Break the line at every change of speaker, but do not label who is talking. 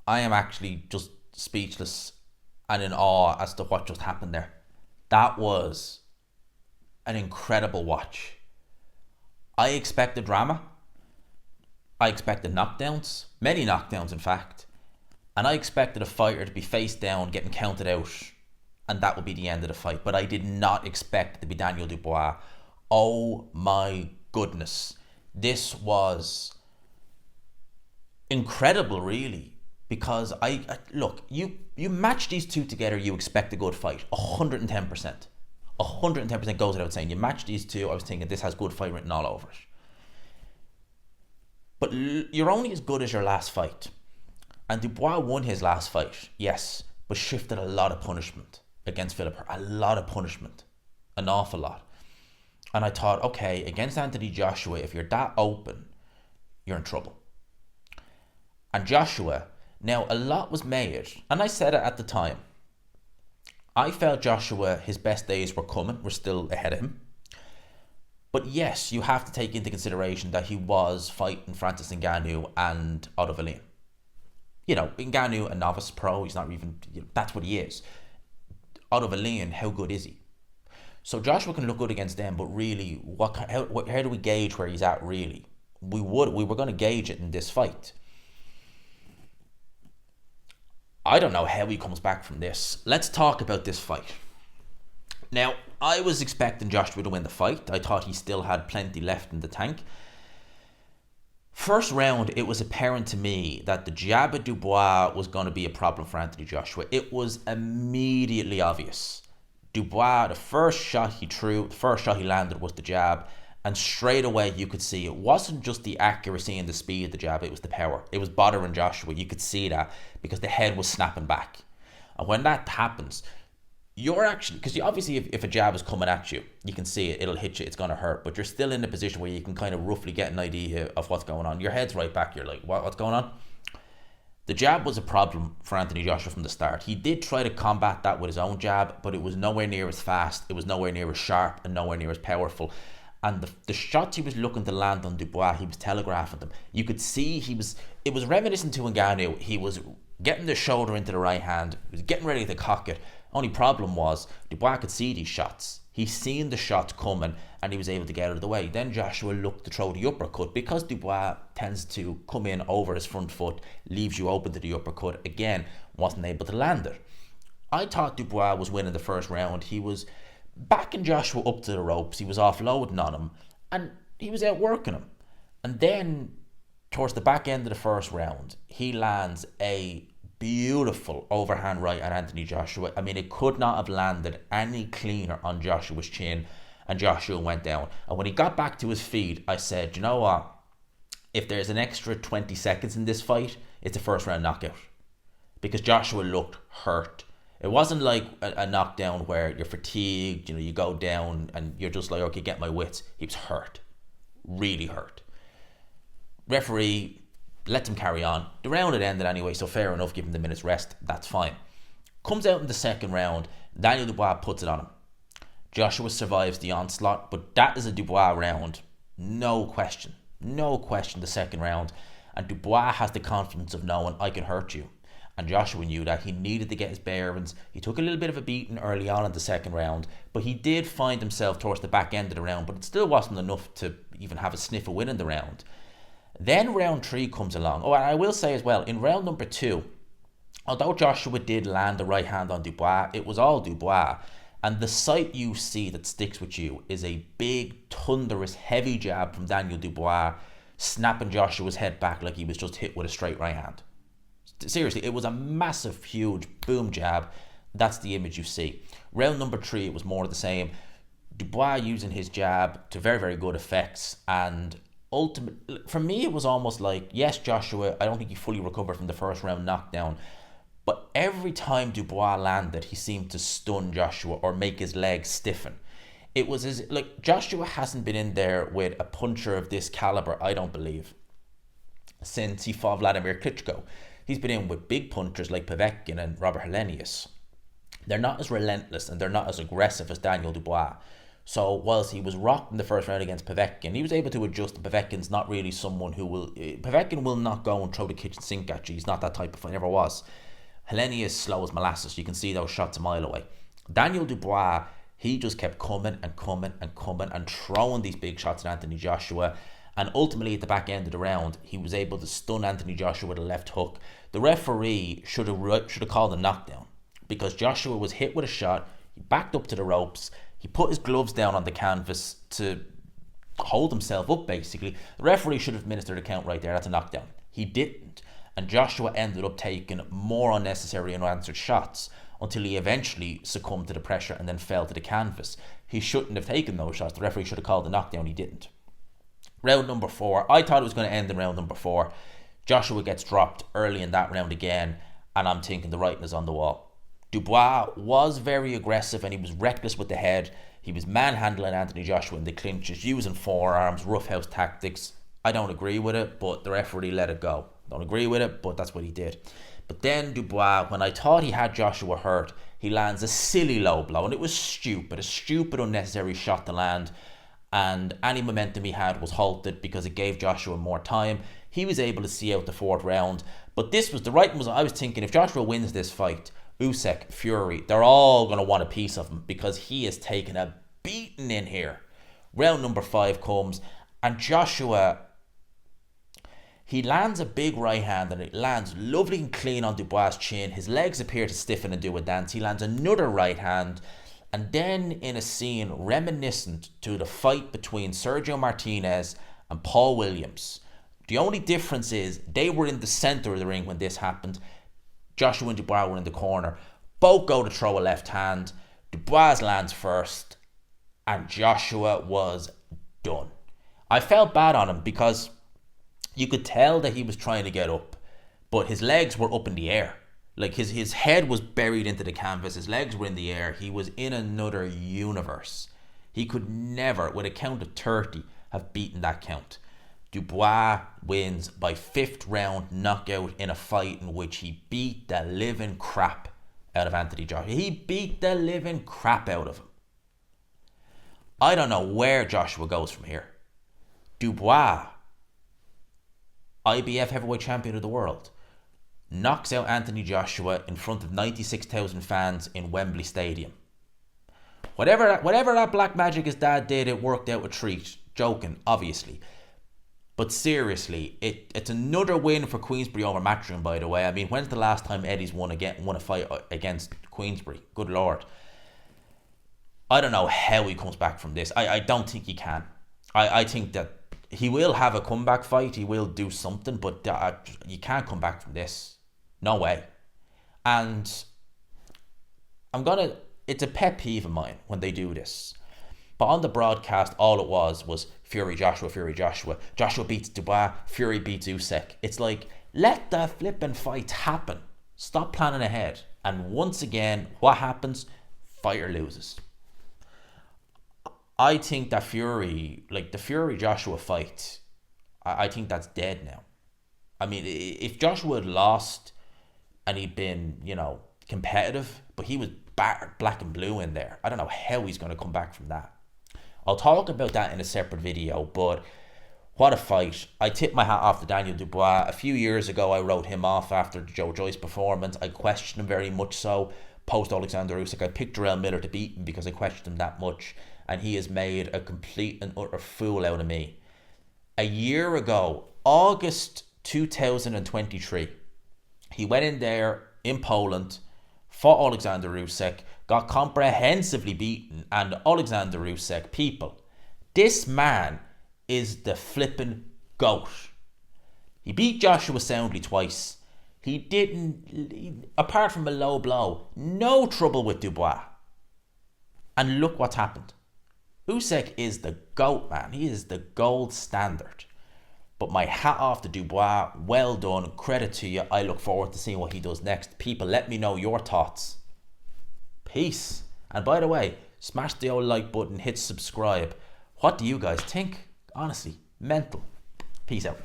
I am actually just speechless and in awe as to what just happened there. That was an incredible watch. I expected drama. I expected knockdowns, many knockdowns in fact, and I expected a fighter to be face down, getting counted out, and that would be the end of the fight. But I did not expect it to be Daniel Dubois. Oh my goodness. This was incredible, really, because I look, you match these two together, you expect a good fight, 110%. 110% goes without saying. You match these two, I was thinking this has good fight written all over it. But you're only as good as your last fight. And Dubois won his last fight, yes, but shifted a lot of punishment against Philip. A lot of punishment. An awful lot. And I thought, okay, against Anthony Joshua, if you're that open, you're in trouble. And Joshua, now a lot was made, and I said it at the time. I felt Joshua, his best days were coming, were still ahead of him. But yes, you have to take into consideration that he was fighting Francis Ngannou and Otto Wallin. You know, Ngannou, a novice pro, he's not even, that's what he is. Otto Wallin, how good is he? So Joshua can look good against them, but really, how do we gauge where he's at really? We were going to gauge it in this fight. I don't know how he comes back from this. Let's talk about this fight. Now, I was expecting Joshua to win the fight. I thought he still had plenty left in the tank. First round, it was apparent to me that the jab of Dubois was going to be a problem for Anthony Joshua. It was immediately obvious. Dubois, the first shot he threw, the first shot he landed was the jab, and straight away you could see it wasn't just the accuracy and the speed of the jab, it was the power. It was bothering Joshua. You could see that because the head was snapping back. And when that happens, you're actually, because you obviously if a jab is coming at you, you can see it, it'll hit you, it's going to hurt, but you're still in a position where you can kind of roughly get an idea of what's going on. Your head's right back, you're like, what's going on? The jab was a problem for Anthony Joshua from the start. He did try to combat that with his own jab, but it was nowhere near as fast, it was nowhere near as sharp, and nowhere near as powerful. And the shots he was looking to land on Dubois, he was telegraphing them. You could see it was reminiscent to Ngannou. He was getting the shoulder into the right hand, he was getting ready to cock it. Only problem was, Dubois could see these shots. He seen the shots coming, and he was able to get out of the way. Then Joshua looked to throw the uppercut, because Dubois tends to come in over his front foot, leaves you open to the uppercut. Again, wasn't able to land it. I thought Dubois was winning the first round. He was backing Joshua up to the ropes. He was offloading on him, and he was outworking him. And then, towards the back end of the first round, he lands a beautiful overhand right at Anthony Joshua. I mean, it could not have landed any cleaner on Joshua's chin, and Joshua went down. And when he got back to his feet, I said, you know what? If there's an extra 20 seconds in this fight, it's a first round knockout. Because Joshua looked hurt. It wasn't like a knockdown where you're fatigued, you go down and you're just like, okay, get my wits. He was hurt. Really hurt. Referee let him carry on. The round had ended anyway, so fair enough, give him the minute's rest. That's fine. Comes out in the second round. Daniel Dubois puts it on him. Joshua survives the onslaught, but that is a Dubois round. No question. No question the second round. And Dubois has the confidence of knowing, I can hurt you. And Joshua knew that. He needed to get his bearings. He took a little bit of a beating early on in the second round, but he did find himself towards the back end of the round, but it still wasn't enough to even have a sniff of winning the round. Then round 3 comes along. Oh, and I will say as well, in round number 2, although Joshua did land the right hand on Dubois, it was all Dubois. And the sight you see that sticks with you is a big, thunderous, heavy jab from Daniel Dubois, snapping Joshua's head back like he was just hit with a straight right hand. Seriously, it was a massive, huge boom jab. That's the image you see. Round number 3, it was more of the same. Dubois using his jab to very, very good effects. And ultimately, for me, it was almost like, yes, Joshua, I don't think he fully recovered from the first round knockdown. But every time Dubois landed, he seemed to stun Joshua or make his legs stiffen. It was as like Joshua hasn't been in there with a puncher of this caliber, I don't believe, since he fought Vladimir Klitschko. He's been in with big punchers like Povetkin and Robert Helenius. They're not as relentless and they're not as aggressive as Daniel Dubois. So whilst he was rocked in the first round against Povetkin, he was able to adjust. Povetkin's not really someone who will... Povetkin will not go and throw the kitchen sink at you. He's not that type of fighter, never was. Helenia is slow as molasses. You can see those shots a mile away. Daniel Dubois, he just kept coming and coming and coming and throwing these big shots at Anthony Joshua. And ultimately, at the back end of the round, he was able to stun Anthony Joshua with a left hook. The referee should have called a knockdown, because Joshua was hit with a shot. He backed up to the ropes. He put his gloves down on the canvas to hold himself up, basically. The referee should have administered a count right there. That's a knockdown. He didn't. And Joshua ended up taking more unnecessary and unanswered shots until he eventually succumbed to the pressure and then fell to the canvas. He shouldn't have taken those shots. The referee should have called the knockdown. He didn't. Round number 4. I thought it was going to end in round number 4. Joshua gets dropped early in that round again, and I'm thinking the writing is on the wall. Dubois was very aggressive and he was reckless with the head. He was manhandling Anthony Joshua in the clinches, using forearms, roughhouse tactics. I don't agree with it, but the referee let it go. Don't agree with it, but that's what he did. But then Dubois, when I thought he had Joshua hurt, he lands a silly low blow, and it was stupid, a stupid, unnecessary shot to land. And any momentum he had was halted because it gave Joshua more time. He was able to see out the 4th round. But this was the right one. I was thinking, if Joshua wins this fight, Usyk, Fury, they're all going to want a piece of him, because he has taken a beating in here. Round number 5 comes, and Joshua, he lands a big right hand, and it lands lovely and clean on Dubois' chin. His legs appear to stiffen and do a dance. He lands another right hand, and then in a scene reminiscent to the fight between Sergio Martinez and Paul Williams. The only difference is they were in the center of the ring when this happened. Joshua and Dubois were in the corner. Both go to throw a left hand. Dubois lands first, and Joshua was done. I felt bad on him because you could tell that he was trying to get up, but his legs were up in the air. Like his head was buried into the canvas. His legs were in the air. He was in another universe. He could never, with a count of 30, have beaten that count. Dubois wins by 5th round knockout in a fight in which he beat the living crap out of Anthony Joshua. He beat the living crap out of him. I don't know where Joshua goes from here. Dubois, IBF heavyweight champion of the world, knocks out Anthony Joshua in front of 96,000 fans in Wembley Stadium. Whatever that black magic his dad did, it worked out a treat. Joking, obviously. But seriously, it's another win for Queensberry over Matchroom, by the way. I mean, when's the last time Eddie's won a fight against Queensberry? Good Lord. I don't know how he comes back from this. I don't think he can. I think that he will have a comeback fight. He will do something, but you can't come back from this. No way. And it's a pet peeve of mine when they do this. But on the broadcast, all it was Fury, Joshua, Fury, Joshua. Joshua beats Dubois, Fury beats Usyk. It's like, let the flipping fights happen. Stop planning ahead. And once again, what happens? Fighter loses. I think that Fury, like the Fury-Joshua fight, I think that's dead now. I mean, if Joshua had lost and he'd been, competitive, but he was battered black and blue in there, I don't know how he's going to come back from that. I'll talk about that in a separate video, but what a fight. I tip my hat off to Daniel Dubois. A few years ago, I wrote him off after the Joe Joyce performance. I questioned him very much so. Post Alexander Usyk, I picked Jarrell Miller to beat him because I questioned him that much, and he has made a complete and utter fool out of me. A year ago, August 2023, he went in there in Poland, fought Alexander Usyk, got comprehensively beaten, and Alexander Usyk, people, this man is the flippin' GOAT. He beat Joshua soundly twice. He didn't, apart from a low blow, no trouble with Dubois. And look what's happened. Usyk is the GOAT, man. He is the gold standard. But my hat off to Dubois. Well done. Credit to you. I look forward to seeing what he does next. People, let me know your thoughts. Peace. And by the way, smash the old like button, hit subscribe. What do you guys think? Honestly, mental. Peace out.